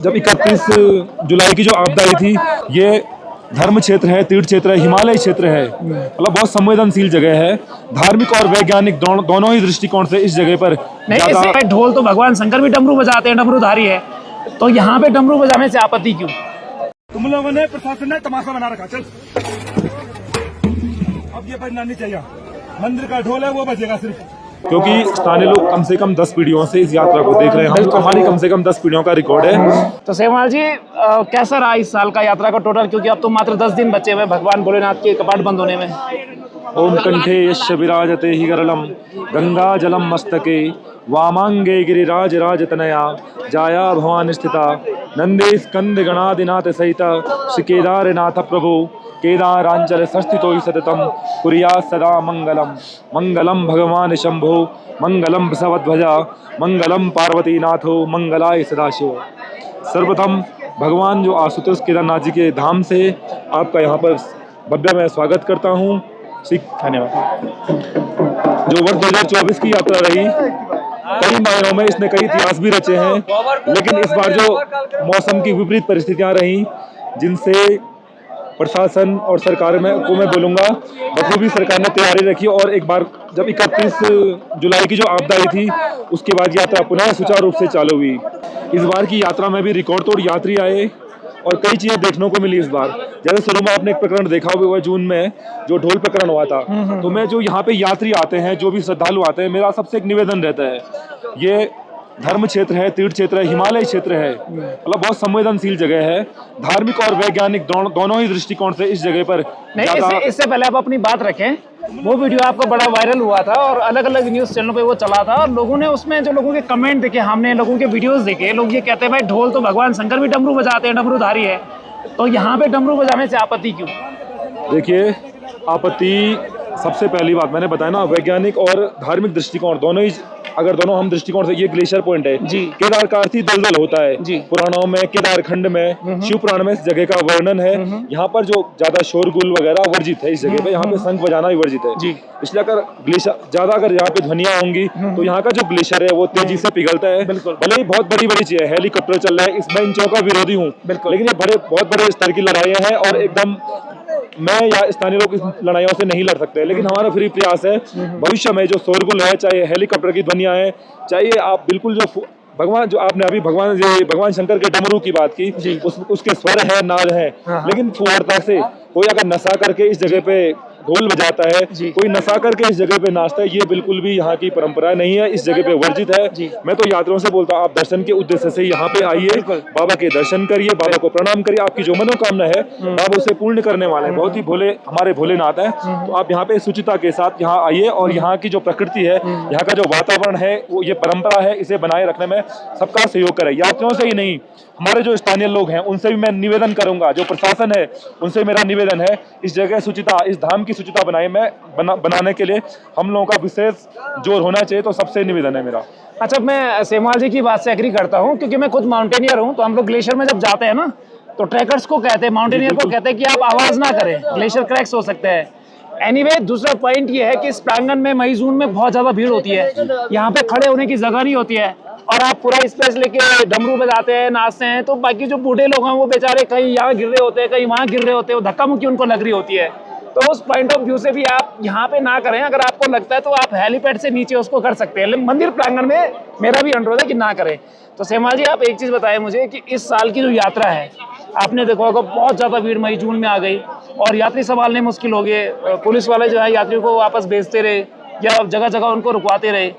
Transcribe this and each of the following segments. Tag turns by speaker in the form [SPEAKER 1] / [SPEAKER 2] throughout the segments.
[SPEAKER 1] जब 31 जुलाई की जो आपदा आई थी, ये धर्म क्षेत्र है, तीर्थ क्षेत्र है, हिमालय क्षेत्र है, मतलब बहुत संवेदनशील जगह है। धार्मिक और वैज्ञानिक दोनों ही दृष्टिकोण से इस जगह पर
[SPEAKER 2] नहीं, ढोल तो भगवान शंकर भी डमरू बजाते हैं, डमरूधारी है, तो यहाँ पे डमरू बजाने से आपत्ति क्यों?
[SPEAKER 1] तुम लोगों ने, प्रशासन ने तमाशा बना रखा। चल अब ये बजना नहीं चाहिए, मंदिर का ढोल है वो बजेगा सिर्फ, क्योंकि स्थानीय लोग कम से कम 10 पीढ़ियों से इस यात्रा को देख रहे हैं। हम हमारी कम से कम 10 पीढ़ियों का रिकॉर्ड है।
[SPEAKER 2] तो सेवाल जी, कैसा रहा इस साल का यात्रा का टोटल, क्योंकि अब तो मात्र 10 दिन बचे हुए भगवान भोलेनाथ के कपाट बंद होने में।
[SPEAKER 1] ओम कंठे यस्य विराजते हि गरलम गंगा जलम मस्तके वामांगे गिरिराज राजतनया जाया भवानी स्थिता नंदे स्कंद गणादिनाथ सहित श्री केदारनाथ प्रभु केदारांचल संस्थितो हि सततम कुर्यात् सदा मंगलम। मंगलम भगवान शंभो मंगलम बृषभध्वजा मंगलम पार्वतीनाथो मंगलाय सदाशिव। सर्वप्रथम भगवान जो आशुतोष केदारनाथ जी के धाम से आपका यहाँ पर भव्य मैं स्वागत करता हूँ। धन्यवाद। जो वर्ष 2024 की यात्रा रही, कई मायनों में इसने कई इतिहास भी रचे हैं, लेकिन इस बार जो मौसम की विपरीत परिस्थितियां रही, जिनसे प्रशासन और सरकार को मैं बोलूँगा बखूबी सरकार ने तैयारी रखी। और एक बार जब 31 जुलाई की जो आपदा आई थी, उसके बाद यात्रा पुनः सुचारू रूप से चालू हुई। इस बार की यात्रा में भी रिकॉर्ड तोड़ यात्री आए और कई चीजें देखने को मिली इस बार। जैसे शुरू में आपने एक प्रकरण देखा हुआ जून में जो ढोल प्रकरण हुआ था, तो मैं जो यहाँ पे यात्री आते हैं, जो भी श्रद्धालु आते हैं, मेरा सबसे एक निवेदन रहता है, ये धर्म क्षेत्र है, तीर्थ क्षेत्र है, हिमालय क्षेत्र है, मतलब बहुत संवेदनशील जगह है। धार्मिक और वैज्ञानिक दोनों ही दृष्टिकोण से इस जगह पर
[SPEAKER 2] नहीं, इससे पहले आप अपनी बात रखें। वो वीडियो आपका बड़ा वायरल हुआ था और अलग अलग न्यूज चैनलों पे वो चला था, और लोगों ने उसमें जो लोगों के कमेंट देखे, हमने लोगों के वीडियोस देखे, लोग ये कहते हैं भाई ढोल तो भगवान शंकर भी डमरू बजाते हैं, डमरूधारी है, तो यहाँ पे डमरू बजाने से आपत्ति क्यों?
[SPEAKER 1] देखिए, आपत्ति सबसे पहली बात मैंने बताया ना, वैज्ञानिक और धार्मिक दृष्टिकोण दोनों ही, अगर दोनों हम दृष्टिकोण से, ये ग्लेशियर पॉइंट है
[SPEAKER 2] जी।
[SPEAKER 1] केदार का अर्थ ही दलदल होता है
[SPEAKER 2] जी।
[SPEAKER 1] पुराणों में, केदार खंड में, शिव पुराण में इस जगह का वर्णन है। यहाँ पर जो ज्यादा शोरगुल वगैरह वर्जित है इस जगह पे, यहाँ पे शंख बजाना भी वर्जित है जी। इसलिए अगर ग्लेशियर ज्यादा, अगर यहाँ पे ध्वनियां होंगी तो यहाँ का जो ग्लेशियर है वो तेजी से पिघलता है। भले ही बहुत बड़ी बड़ी चीज है, हेलीकॉप्टर चल रहा है, इसमें इन चीजों का विरोधी हूँ, लेकिन ये बहुत बड़े स्तर की लड़ाइयाँ हैं और एकदम मैं या स्थानीय लोग इस लड़ाइयों से नहीं लड़ सकते। लेकिन हमारा फ्री प्रयास है, भविष्य में जो शोरगुल है, चाहे हेलीकॉप्टर की ध्वनियां है, चाहे आप बिल्कुल जो भगवान, जो आपने अभी भगवान शंकर के डमरू की बात की, उसके स्वर है, नाद है, लेकिन फुहारता से कोई अगर नशा करके इस जगह पे ढोल बजाता है, कोई नशा करके इस जगह पे नाचता है, ये बिल्कुल भी यहाँ की परंपरा नहीं है, इस जगह पे वर्जित है। मैं तो यात्रियों से बोलता हूँ, आप दर्शन के उद्देश्य से यहाँ पे आइए, बाबा के दर्शन करिए, बाबा को प्रणाम करिए, आपकी जो मनोकामना है बाबा उसे पूर्ण करने वाले हैं। बहुत ही भोले हमारे भोलेनाथ है, तो आप यहाँ पे शुचिता के साथ यहाँ आइए और यहाँ की जो प्रकृति है, यहाँ का जो वातावरण है, वो ये परंपरा है, इसे बनाए रखने में सबका सहयोग करें। यात्रियों से ही नहीं, हमारे जो स्थानीय लोग हैं उनसे भी मैं निवेदन करूंगा, जो प्रशासन है उनसे मेरा निवेदन है, इस जगह शुचिता, इस धाम की शुचिता बनाने के लिए हम लोगों का विशेष जोर होना चाहिए, तो सबसे निवेदन है मेरा।
[SPEAKER 2] अच्छा, मैं सेमाल जी की बात से एग्री करता हूँ, क्योंकि मैं खुद माउंटेनियर हूँ, तो हम लोग ग्लेशियर में जब जाते हैं ना, तो ट्रैकर्स को कहते हैं, माउंटेनियर को कहते हैं कि आप आवाज ना करें, ग्लेशियर क्रैक्स हो सकते हैं। एनीवे, दूसरा पॉइंट ये है कि इस प्रांगण में मई जून में बहुत ज्यादा भीड़ होती है, यहाँ पे खड़े होने की जगह नहीं होती है, और आप पूरा स्पेस लेके डमरू बजाते हैं, नाचते हैं, तो बाकी जो बूढ़े लोग हैं वो बेचारे कहीं यहाँ गिर रहे होते हैं, कहीं वहाँ गिर रहे होते हैं, धक्का मुक्की उनको लग रही होती है। तो उस पॉइंट ऑफ व्यू से भी आप यहाँ पे ना करें। अगर आपको लगता है तो आप हेलीपैड से नीचे उसको कर सकते हैं, लेकिन मंदिर प्रांगण में मेरा भी अनुरोध है कि ना करें। तो सेमा जी, आप एक चीज बताएं मुझे कि इस साल की जो यात्रा है, आपने देखा होगा बहुत ज्यादा भीड़ मई जून में आ गई और यात्री संभालने मुश्किल हो गए, पुलिस वाले जो है यात्रियों को वापस भेजते रहे या जगह जगह उनको रुकवाते रहे,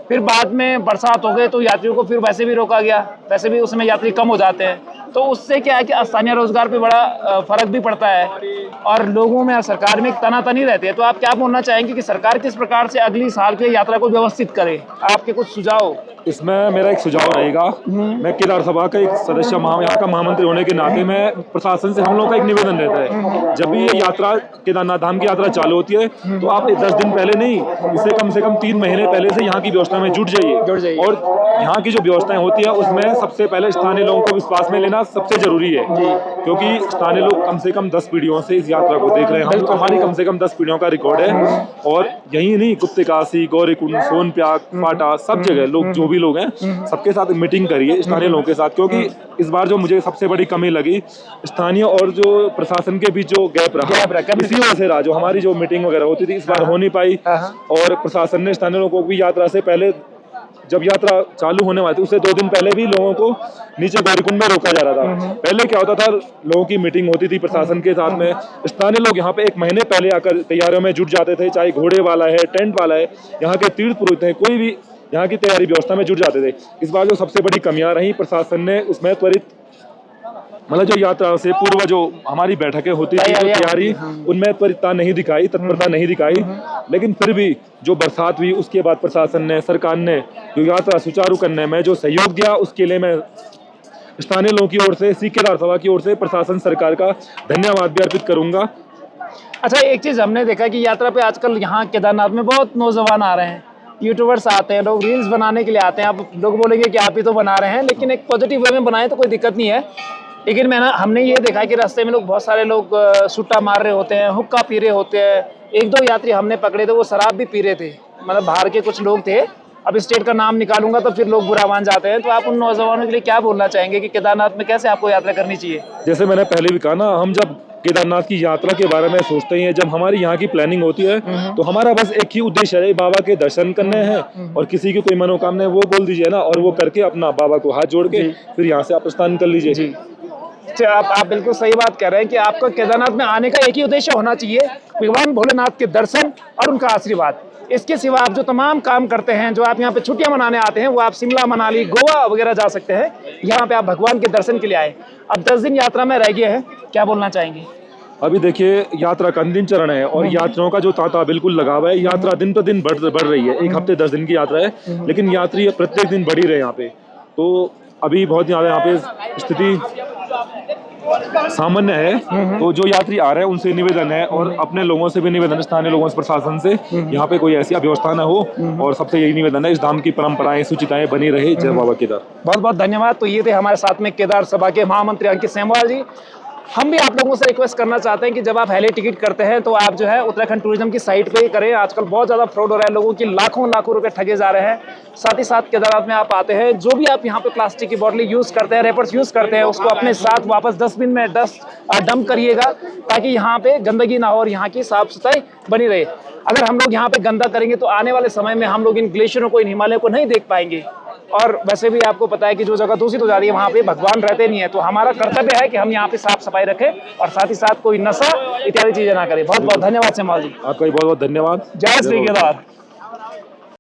[SPEAKER 2] फिर बाद में बरसात हो गए तो यात्रियों को फिर वैसे भी रोका गया, वैसे भी उसमें यात्री कम हो जाते हैं, तो उससे क्या है कि स्थानीय रोजगार पे बड़ा फर्क भी पड़ता है और लोगों में, सरकार में एक तनातनी रहती है। तो आप क्या बोलना चाहेंगे कि सरकार किस प्रकार से अगली साल की यात्रा को व्यवस्थित करे? आपके कुछ सुझाव?
[SPEAKER 1] इसमें मेरा एक सुझाव रहेगा, मैं केदार सभा का एक सदस्य, यहाँ का महामंत्री होने के नाते में प्रशासन से हम लोगों का एक निवेदन रहता है, जब भी ये यात्रा, केदारनाथ धाम की यात्रा चालू होती है, तो आप 10 दिन पहले नहीं, इससे कम से कम 3 महीने पहले से यहाँ की व्यवस्था में जुट
[SPEAKER 2] जुट
[SPEAKER 1] जाइए।
[SPEAKER 2] जाइए।
[SPEAKER 1] और यहाँ की जो व्यवस्थाएं होती है उसमें सबसे पहले स्थानीय लोगों को विश्वास में लेना सबसे जरूरी है, क्योंकि स्थानीय लोग कम से कम 10 पीढ़ियों से इस यात्रा को देख रहे हैं। हम हमारी कम से कम 10 पीढ़ियों का रिकॉर्ड है, और यही नहीं, गुप्तकाशी, गौरीकुंड, सोनप्याग, फाटा, सब जगह लोग, जो भी लोग हैं, सबके साथ मीटिंग करिए स्थानीय लोगों के साथ। क्योंकि इस बार जो मुझे सबसे बड़ी कमी लगी, स्थानीय और जो प्रशासन के बीच जो गैप रहा, इसी वजह से रहा। जो हमारी जो मीटिंग वगैरह होती थी इस बार हो नहीं पाई, और प्रशासन ने स्थानीय लोगों को भी यात्रा से पहले, जब यात्रा चालू होने वाली थी उससे 2 दिन पहले भी लोगों को नीचे गौरीकुंड में रोका जा रहा था। पहले क्या होता था, लोगों की मीटिंग होती थी प्रशासन के साथ में, स्थानीय लोग यहाँ पे 1 महीने पहले आकर तैयारियों में जुट जाते थे, चाहे घोड़े वाला है, टेंट वाला है, यहाँ के तीर्थ पुरोहित हैं, कोई भी यहाँ की तैयारी व्यवस्था में जुट जाते थे। इस बार जो सबसे बड़ी कमियां रही, प्रशासन ने उसमें त्वरित, मतलब जो यात्रा से पूर्व जो हमारी बैठकें होती थी, जो तैयारी, उनमें त्वरितता नहीं दिखाई, तत्परता नहीं दिखाई। लेकिन फिर भी जो बरसात हुई उसके बाद प्रशासन ने, सरकार ने जो यात्रा सुचारू करने में जो सहयोग दिया, उसके लिए मैं स्थानीय लोगों की ओर से, सिख केदार सभा की ओर से प्रशासन, सरकार का धन्यवाद भी अर्पित करूंगा।
[SPEAKER 2] अच्छा, एक चीज़ हमने देखा कि यात्रा पे आजकल यहाँ केदारनाथ में बहुत नौजवान आ रहे हैं, यूट्यूबर्स आते हैं, लोग रील्स बनाने के लिए आते हैं। आप लोग बोलेंगे कि आप ही तो बना रहे हैं, लेकिन एक पॉजिटिव वे में बनाए तो कोई दिक्कत नहीं है। लेकिन हमने ये देखा कि रास्ते में लोग, बहुत सारे लोग सुट्टा मार रहे होते हैं, हुक्का पी रहे होते हैं। 1-2 यात्री हमने पकड़े थे, वो शराब भी पी रहे थे, मतलब बाहर के कुछ लोग थे। अब स्टेट का नाम निकालूंगा तो फिर लोग बुरा मान जाते हैं। तो आप उन नौजवानों के लिए क्या बोलना चाहेंगे कि केदारनाथ में कैसे आपको यात्रा करनी चाहिए?
[SPEAKER 1] जैसे मैंने पहले भी कहा ना, हम जब केदारनाथ की यात्रा के बारे में सोचते हैं, जब हमारी यहाँ की प्लानिंग होती है, तो हमारा बस एक ही उद्देश्य है, बाबा के दर्शन करने हैं, और किसी की कोई मनोकामना है वो बोल दीजिए ना, और वो करके अपना बाबा को हाथ जोड़ के फिर यहाँ से आप प्रस्थान कर लीजिए।
[SPEAKER 2] आप बिल्कुल सही बात कह रहे हैं कि आपका केदारनाथ में आने का एक ही उद्देश्य होना चाहिए, भगवान भोलेनाथ के दर्शन और उनका आशीर्वाद। इसके सिवा आप जो तमाम काम करते हैं, जो आप यहाँ पे छुट्टियां मनाने आते हैं, वो आप शिमला, मनाली, गोवा वगैरह जा सकते हैं। यहाँ पे आप भगवान के दर्शन के लिए आए। अब 10 दिन यात्रा में रह गए हैं, क्या बोलना चाहेंगे?
[SPEAKER 1] अभी देखिए, यात्रा का अंतिम चरण है और यात्रियों का जो तांता बिल्कुल लगा हुआ है। यात्रा दिन प्रतिदिन बढ़ रही है। 1 हफ्ते 10 दिन की यात्रा है, लेकिन यात्री प्रत्येक दिन बढ़ ही रहे यहाँ पे। तो अभी बहुत ज़्यादा यहाँ पे स्थिति सामान्य है। तो जो यात्री आ रहे हैं उनसे निवेदन है, और अपने लोगों से भी निवेदन है, स्थानीय लोगों से, प्रशासन से, यहाँ पे कोई ऐसी अव्यवस्था न हो। और सबसे यही निवेदन है, इस धाम की परंपराएं, सुचिताएं बनी रहे। जय बाबा केदार।
[SPEAKER 2] बहुत बहुत धन्यवाद। तो ये थे हमारे साथ में केदार सभा के महामंत्री अंकित सेमवाल जी। हम भी आप लोगों से रिक्वेस्ट करना चाहते हैं कि जब आप हेली टिकट करते हैं तो आप जो है उत्तराखंड टूरिज्म की साइट पे ही करें। आजकल बहुत ज़्यादा फ्रॉड हो रहा है, लोगों की लाखों रुपए ठगे जा रहे हैं। साथ ही साथ केदारनाथ में आप आते हैं, जो भी आप यहाँ पे प्लास्टिक की बोतलें यूज़ करते हैं, रेपर्स यूज़ करते हैं, उसको अपने साथ वापस डस्टबिन में डंप करिएगा, ताकि यहाँ पे गंदगी ना हो और यहाँ की साफ सफाई बनी रहे। अगर हम लोग यहाँ पे गंदा करेंगे तो आने वाले समय में हम लोग इन ग्लेशियरों को, इन हिमालय को नहीं देख पाएंगे। और वैसे भी आपको पता है कि जो जगह दूषित हो जा रही है वहाँ पे भगवान रहते नहीं है। तो हमारा कर्तव्य है कि हम यहाँ पे साफ सफाई रखें और साथ ही साथ कोई नशा इत्यादि चीजें ना करें। बहुत बहुत धन्यवाद सेमवाल जी।
[SPEAKER 1] आपका भी बहुत बहुत धन्यवाद।
[SPEAKER 2] जय श्री केदार।